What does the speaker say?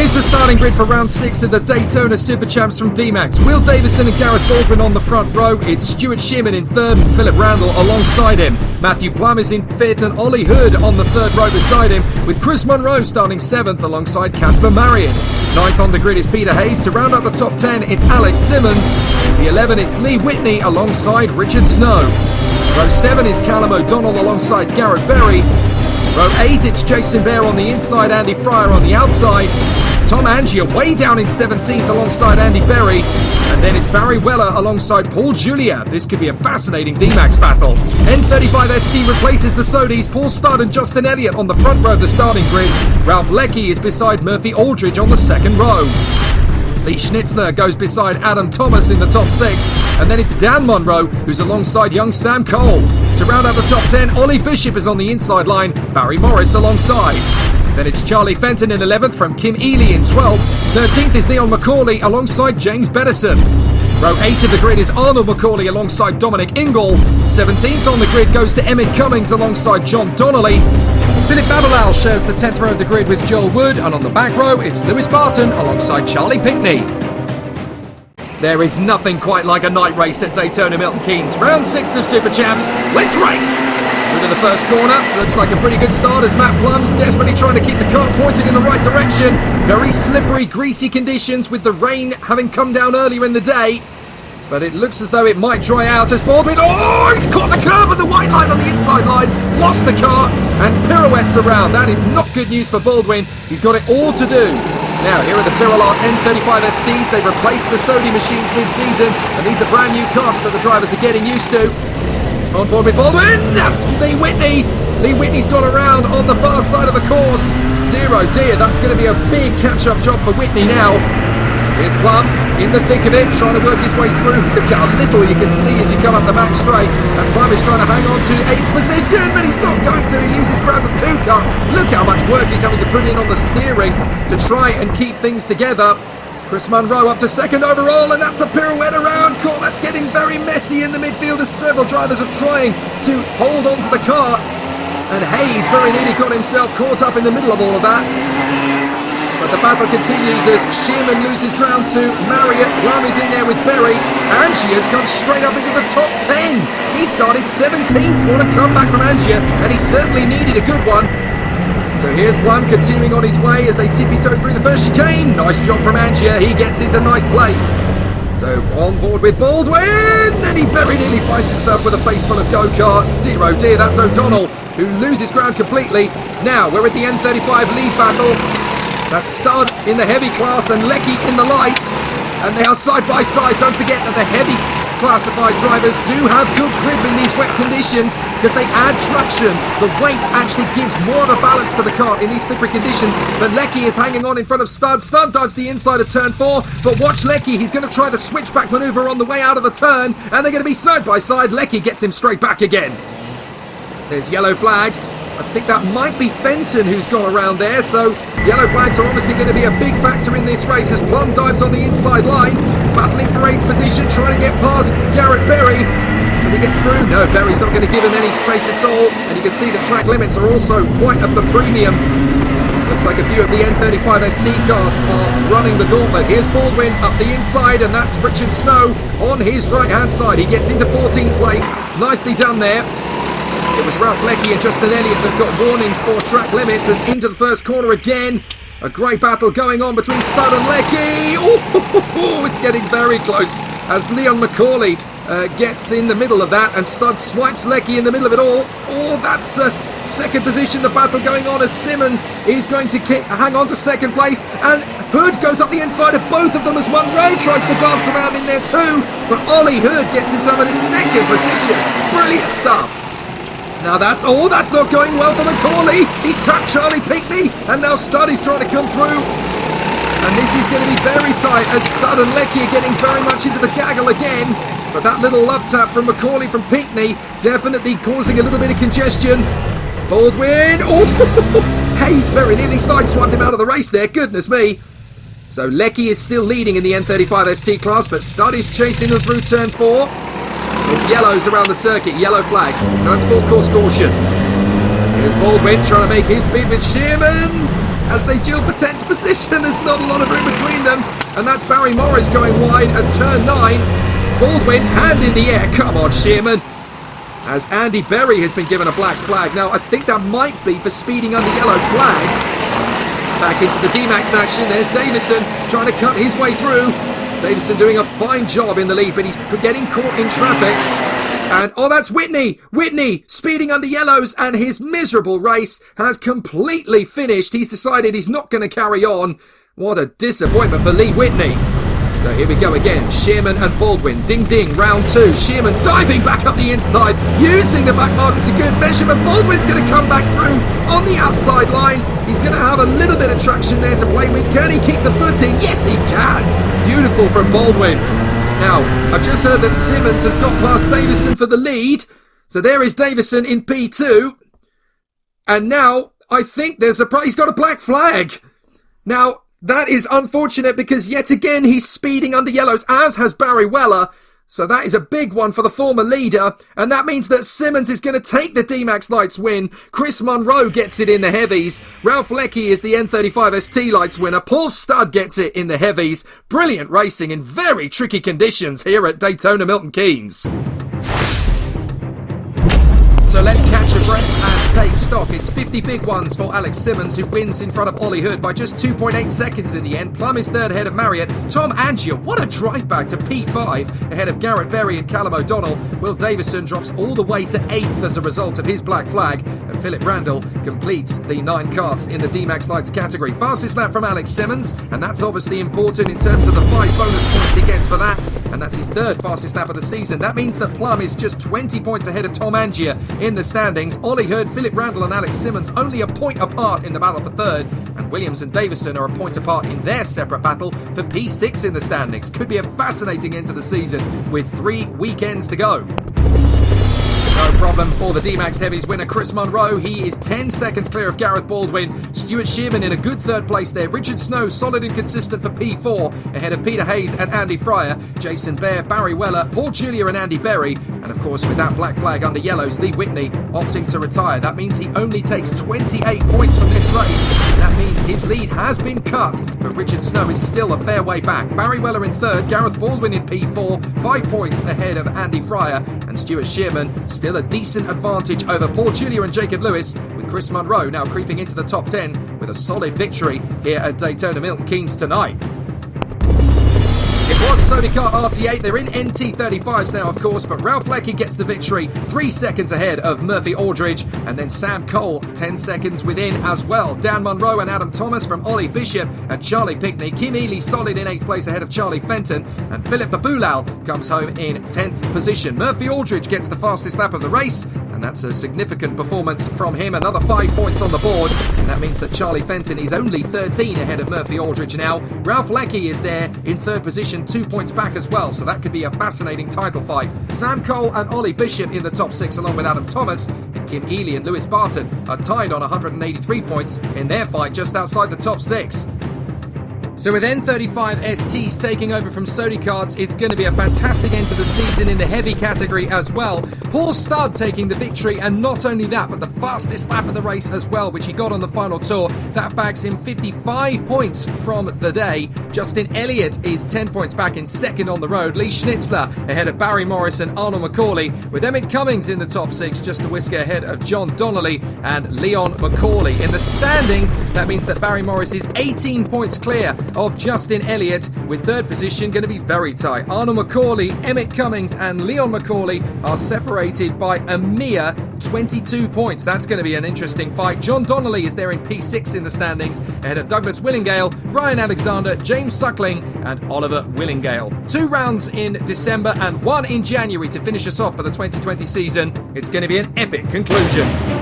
Here's the starting grid for round 6 of the Daytona Super Champs from DMAX. Will Davison and Gareth Baldwin on the front row. It's Stuart Shearman in third and Philip Randall alongside him. Matthew Plum is in fifth and Ollie Hood on the third row beside him, with Chris Monroe starting 7th alongside Casper Marriott. 9th on the grid is Peter Hayes. To round up the top 10, it's Alex Simmons. The 11, it's Lee Whitney alongside Richard Snow. Row 7 is Callum O'Donnell alongside Garrett Berry. Row 8, it's Jason Bear on the inside, Andy Fryer on the outside. Tom Angier way down in 17th alongside Andy Berry. And then it's Barry Weller alongside Paul Julia. This could be a fascinating DMAX battle. N35ST replaces the Sodis. Paul Studd and Justin Elliott on the front row of the starting grid. Ralph Leckie is beside Murphy Aldridge on the second row. Lee Schnitzler goes beside Adam Thomas in the top 6. And then it's Dan Monroe, who's alongside young Sam Cole. To round out the top 10, Ollie Bishop is on the inside line, Barry Morris alongside. Then it's Charlie Fenton in 11th from Kim Ely in 12th. 13th is Leon McCauley alongside James Beddison. Row 8 of the grid is Arnold McCauley alongside Dominic Ingle. 17th on the grid goes to Emmett Cummings alongside John Donnelly. Philip Babalal shares the 10th row of the grid with Joel Wood, and on the back row it's Lewis Barton alongside Charlie Pinckney. There is nothing quite like a night race at Daytona Milton Keynes. Round 6 of Super Champs, let's race! Through to the first corner, looks like a pretty good start as Matt Plum's desperately trying to keep the car pointed in the right direction. Very slippery, greasy conditions with the rain having come down earlier in the day. But it looks as though it might dry out as Baldwin, he's caught the curb and the white line on the inside line, lost the car and pirouettes around. That is not good news for Baldwin. He's got it all to do. Now, here are the Birolot N35STs. They've replaced the Sodi machines mid-season, and these are brand new carts that the drivers are getting used to. On board with Baldwin, that's Lee Whitney. Lee Whitney's gone around on the far side of the course. Dear oh dear, that's going to be a big catch-up job for Whitney now. Here's Plum in the thick of it, trying to work his way through. Look how little you can see as he come up the back straight. And Plum is trying to hang on to 8th position, but he's not going to. He loses ground to 2 cuts. Look how much work he's having to put in on the steering to try and keep things together. Chris Monroe up to 2nd overall, and that's a pirouette around. That's getting very messy in the midfield as several drivers are trying to hold on to the car. And Hayes very nearly got himself caught up in the middle of all of that. But the battle continues as Shearman loses ground to Marriott. Plum is in there with Berry. Angiers comes straight up into the top 10. He started 17th. What a comeback from Angier, and he certainly needed a good one. So here's Plum continuing on his way as they tippy-toe through the first chicane. Nice job from Angier. He gets into 9th place. So on board with Baldwin, and he very nearly finds himself with a face full of go-kart. Dear oh dear, that's O'Donnell, who loses ground completely. Now we're at the N35 lead battle. That's Studd in the heavy class and Leckie in the light. And they are side by side. Don't forget that the heavy classified drivers do have good grip in these wet conditions because they add traction. The weight actually gives more of a balance to the car in these slippery conditions. But Leckie is hanging on in front of Studd. Studd dives the inside of turn 4. But watch Leckie. He's going to try the switchback maneuver on the way out of the turn. And they're going to be side by side. Leckie gets him straight back again. There's yellow flags. I think that might be Fenton who's gone around there, so yellow flags are obviously going to be a big factor in this race as Plum dives on the inside line, battling for 8th position, trying to get past Garrett Berry. Can he get through? No, Berry's not going to give him any space at all, and you can see the track limits are also quite at the premium. Looks like a few of the N35ST cars are running the gauntlet. Here's Baldwin up the inside, and that's Richard Snow on his right-hand side. He gets into 14th place. Nicely done there. It was Ralph Leckie and Justin Elliott that got warnings for track limits as into the first corner again. A great battle going on between Studd and Leckie. It's getting very close as Leon McCauley gets in the middle of that and Studd swipes Leckie in the middle of it all. That's second position, the battle going on as Simmons is going to hang on to 2nd place and Hood goes up the inside of both of them as Monroe tries to dance around in there too. But Ollie Hood gets himself in his 2nd position. Brilliant stuff. Now that's not going well for McCauley. He's tapped Charlie Pinckney, and now Studd is trying to come through. And this is going to be very tight as Studd and Leckie are getting very much into the gaggle again. But that little love tap from McCauley from Pinckney definitely causing a little bit of congestion. Baldwin, Hayes very nearly sideswiped him out of the race there, goodness me. So Leckie is still leading in the N35ST class, but Studd is chasing them through turn 4. There's yellows around the circuit, yellow flags, so that's full course caution. Here's Baldwin trying to make his bid with Shearman. as they duel for 10th position. There's not a lot of room between them, and that's Barry Morris going wide at turn 9. Baldwin, hand in the air. Come on, Shearman. As Andy Berry has been given a black flag. Now, I think that might be for speeding under yellow flags. Back into the DMAX action. There's Davison trying to cut his way through. Davison doing a fine job in the lead, but he's getting caught in traffic. And, oh, that's Whitney. Whitney speeding under yellows, and his miserable race has completely finished. He's decided he's not going to carry on. What a disappointment for Lee Whitney. So here we go again. Shearman and Baldwin. Ding ding, round 2. Shearman diving back up the inside, using the back marker to good measure, but Baldwin's going to come back through on the outside line. He's going to have a little bit of traction there to play with. Can he keep the footing? Yes, he can. Beautiful from Baldwin. Now, I've just heard that Simmons has got past Davison for the lead. So there is Davison in P2. And now, I think he's got a black flag. Now, that is unfortunate because yet again he's speeding under yellows, as has Barry Weller. So that is a big one for the former leader. And that means that Simmons is going to take the DMAX Lights win. Chris Monroe gets it in the heavies. Ralph Leckie is the N35 ST Lights winner. Paul Studd gets it in the heavies. Brilliant racing in very tricky conditions here at Daytona Milton Keynes. So let's catch a breath and take stock. It's 50 big ones for Alex Simmons, who wins in front of Ollie Hood by just 2.8 seconds in the end. Plum is third ahead of Marriott. Tom Angier, what a drive back to P5 ahead of Garrett Berry and Callum O'Donnell. Will Davison drops all the way to 8th as a result of his black flag. And Philip Randall completes the 9 karts in the DMAX Lights category. Fastest lap from Alex Simmons, and that's obviously important in terms of the 5 bonus points he gets for that. And that's his 3rd fastest lap of the season. That means that Plum is just 20 points ahead of Tom Angier in the standings. Ollie Hood, Philip Randall and Alex Simmons only a point apart in the battle for 3rd, and Williams and Davison are a point apart in their separate battle for P6 in the standings. Could be a fascinating end to the season with 3 weekends to go. No problem for the DMAX Heavies winner Chris Monroe. He is 10 seconds clear of Gareth Baldwin. Stuart Shearman in a good 3rd place there. Richard Snow solid and consistent for P4 ahead of Peter Hayes and Andy Fryer. Jason Bear, Barry Weller, Paul Julia and Andy Berry. And of course with that black flag under yellows, Lee Whitney opting to retire. That means he only takes 28 points from this race. That means his lead has been cut, but Richard Snow is still a fair way back. Barry Weller in 3rd, Gareth Baldwin in P4, 5 points ahead of Andy Fryer, and Stuart Shearman still a decent advantage over Paul Julia and Jacob Lewis, with Chris Monroe now creeping into the top 10 with a solid victory here at Daytona Milton Keynes tonight. It was Sony Kart RT8. They're in NT35s now, of course, but Ralph Leckie gets the victory, 3 seconds ahead of Murphy Aldridge, and then Sam Cole 10 seconds within as well. Dan Munro and Adam Thomas from Ollie Bishop and Charlie Pickney. Kim Ely solid in 8th place ahead of Charlie Fenton, and Philip Babulal comes home in 10th position. Murphy Aldridge gets the fastest lap of the race, and that's a significant performance from him. Another 5 points on the board, and that means that Charlie Fenton is only 13 ahead of Murphy Aldridge now. Ralph Leckie is there in 3rd position, 2 points back as well, so that could be a fascinating title fight. Sam Cole and Ollie Bishop in the top 6 along with Adam Thomas, and Kim Ely and Lewis Barton are tied on 183 points in their fight just outside the top 6. So with N35 STs taking over from Sony Karts, it's going to be a fantastic end to the season in the heavy category as well. Paul Studd taking the victory, and not only that, but the fastest lap of the race as well, which he got on the final tour. That bags him 55 points from the day. Justin Elliott is 10 points back in 2nd on the road. Lee Schnitzler ahead of Barry Morris and Arnold McCauley, with Emmett Cummings in the top 6, just a whisker ahead of John Donnelly and Leon McCauley. In the standings, that means that Barry Morris is 18 points clear of Justin Elliott, with 3rd position going to be very tight. Arnold McCauley, Emmett Cummings and Leon McCauley are separated by a mere 22 points. That's going to be an interesting fight. John Donnelly is there in P6 in the standings ahead of Douglas Willingale, Brian Alexander, James Suckling and Oliver Willingale. 2 rounds in December and 1 in January to finish us off for the 2020 season. It's going to be an epic conclusion.